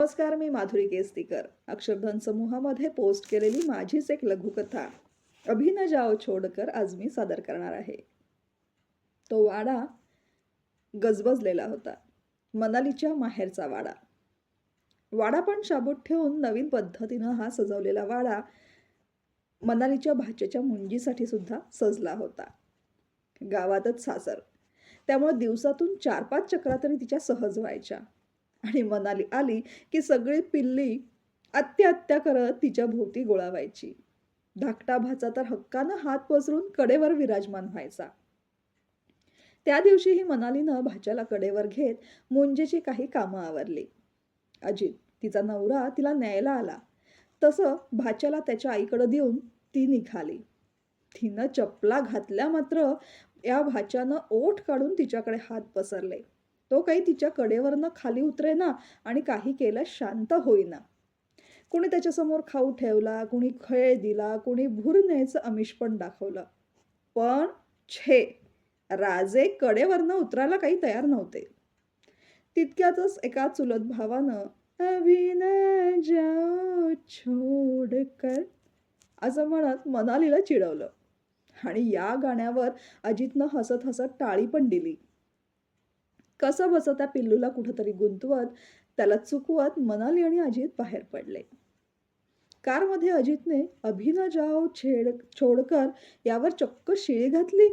नमस्कार, मी माधुरी केसतीकर. अक्षरधन समूहामध्ये पोस्ट केलेली माझीच एक लघुकथा अभी न जाओ छोडकर आज मी सादर करणार आहे. तो वाडा गजबजलेला होता. मनालीच्या माहेरचा वाडा. वाडा पण शाबूत ठेवून नवीन पद्धतीनं हा सजवलेला वाडा मनालीच्या भाच्याच्या मुंजीसाठी सुद्धा सजला होता. गावातच सासर, त्यामुळे दिवसातून 4-5 चक्रा तरी तिच्या सहज व्हायच्या. आणि मनाली आली की सगळी पिल्ली आत्या आत्या करत तिच्या भोवती गोळावायची. धाकटा भाचा तर हक्कानं हात पसरून कडेवर विराजमान व्हायचा. त्या दिवशीही मनालीनं भाच्याला कडेवर घेत मुंजेची काही कामं आवरली. अजित तिचा नवरा तिला न्यायला आला तसं भाच्याला त्याच्या आईकडे देऊन ती निघाली. तिनं चपला घातल्या मात्र या भाच्यानं ओठ काढून तिच्याकडे हात पसरले. तो काही तिच्या कडेवरनं खाली उतरेना आणि काही केलं शांत होईना. कुणी त्याच्यासमोर खाऊ ठेवला, कुणी खळे दिला, कुणी भूर न्यायचं आमिष पण दाखवलं. पण छे, राजे कडेवरनं उतरायला काही तयार नव्हते. तितक्यातच एका चुलत भावानं अभी न जाओ छोडकर असं म्हणत मनालीला चिडवलं. आणि या गाण्यावर अजितनं हसत हसत टाळी पण दिली. कसं बसं त्या पिल्लूला कुठंतरी गुंतवत त्याला चुकवत मनाली आणि अजित बाहेर पडले. कारमध्ये अजितने अभी न जाओ छोडकर यावर चक्क शिळी घातली.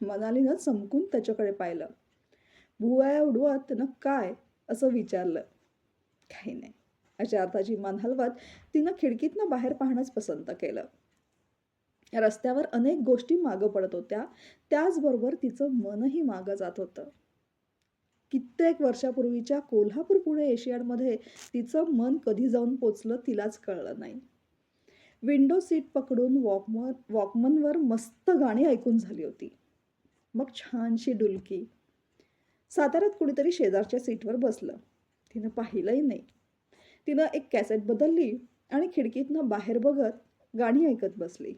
मनालीनं चमकून त्याच्याकडे पाहिलं. भुवया उडवत त्यानं काय असं विचारलं. काही नाही अशा अर्थाची मान हलवत तिनं खिडकीतनं बाहेर पाहणंच पसंत केलं. रस्त्यावर अनेक गोष्टी मागं पडत होत्या, त्याचबरोबर तिचं मनही मागं जात होतं. कित्येक वर्षापूर्वीच्या कोल्हापूर पुणे एशियाडमध्ये तिचं मन कधी जाऊन पोचलं तिलाच कळलं नाही. विंडो सीट पकडून वॉकमनवर मस्त गाणी ऐकून झाली होती. मग छानशी डुलकी. साताऱ्यात कुणीतरी शेजारच्या सीटवर बसलं. तिनं पाहिलंही नाही. तिनं एक कॅसेट बदलली आणि खिडकीतनं बाहेर बघत गाणी ऐकत बसली.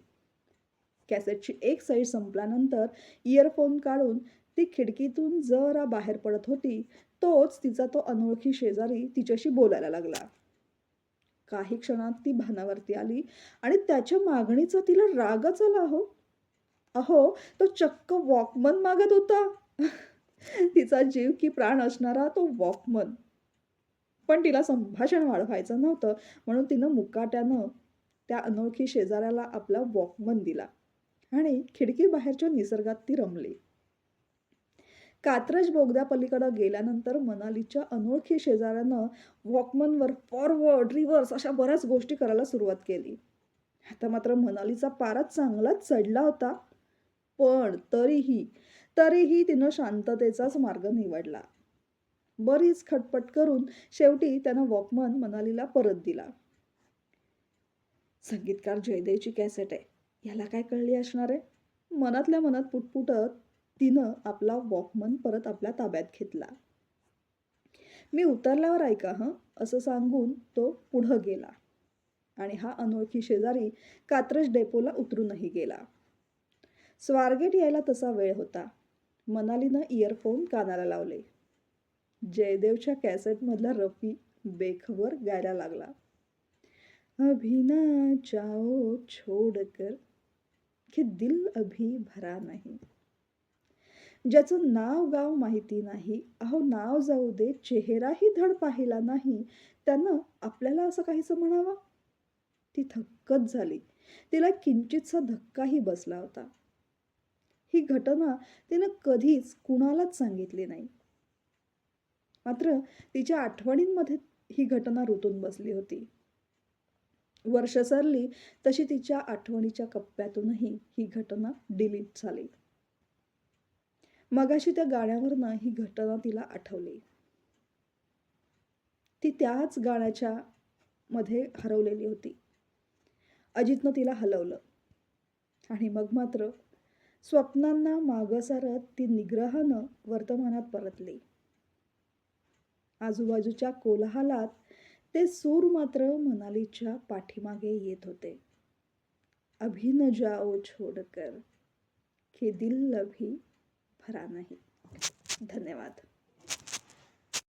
कॅसेटची एक साईड संपल्यानंतर इयरफोन काढून ती खिडकीतून जरा बाहेर पडत होती. तोच तिचा तो अनोळखी शेजारी तिच्याशी बोलायला लागला. काही क्षणात ती भानावरती आली आणि त्याच्या मागणीचा तिला रागच आला. अहो, तो चक्क वॉकमन मागत होता. तिचा जीव की प्राण असणारा तो वॉकमन. पण तिला संभाषण वाढवायचं नव्हतं म्हणून तिनं मुकाट्यानं त्या अनोळखी शेजाऱ्याला आपला वॉकमन दिला आणि खिडकी बाहेरच्या निसर्गात ती रमली. कात्रज बोगद्यापलीकडे गेल्यानंतर मनालीच्या अनोळखी शेजाऱ्यानं वॉकमनवर फॉरवर्ड रिव्हर्स अशा बऱ्याच गोष्टी करायला सुरुवात केली. आता मात्र मनालीचा पारा चांगलाच चढला होता. पण तरीही तिनं शांततेचाच मार्ग निवडला. बरीच खटपट करून शेवटी त्यानं वॉकमन मनालीला परत दिला. संगीतकार जयदेवची कॅसेट आहे, याला काय कळली असणार आहे. मनातल्या मनात पुटपुटत तिनं आपला वॉकमन परत आपल्या ताब्यात घेतला. मी उतरल्यावर ऐका असं सांगून तो पुढं गेला आणि हा अनोळखी शेजारी कात्रज डेपोला उतरूनही गेला. स्वारगेट यायला तसा वेळ होता. मनालीनं इयरफोन कानाला लावले. जयदेवच्या कॅसेटमधला रफी बेखबर गायला लागला. अभी ना जाओ छोडकर कि दिल अभी भरा नाही. ज्याचं नाव गाव माहिती नाही, अहो नाव जाऊ दे चेहराही धड पाहिला नाही, त्यानं आपल्याला असं काहीसं म्हणावं. ती थक्कच झाली. तिला किंचितसा धक्काही बसला होता. ही घटना तिनं कधीच कुणालाच सांगितली नाही. मात्र तिच्या आठवणींमध्ये ही घटना रुतून बसली होती. वर्ष सरली तशी तिच्या आठवणीच्या कप्प्यातूनही ही घटना डिलीट झाली. मगाशी त्या गाण्यावरनं ही घटना तिला आठवली. ती त्याच गाण्याच्या मध्ये हरवलेली होती. अजितनं तिला हलवलं आणि मग मात्र स्वप्नांना मागं सारत ती निग्रहानं वर्तमानात परतली. आजूबाजूच्या कोलाहलात ते सूर मात्र मनालीच्या पाठीमागे येत होते. अभी न जाओ छोडकर कि दिल अभी भरा नहीं. धन्यवाद.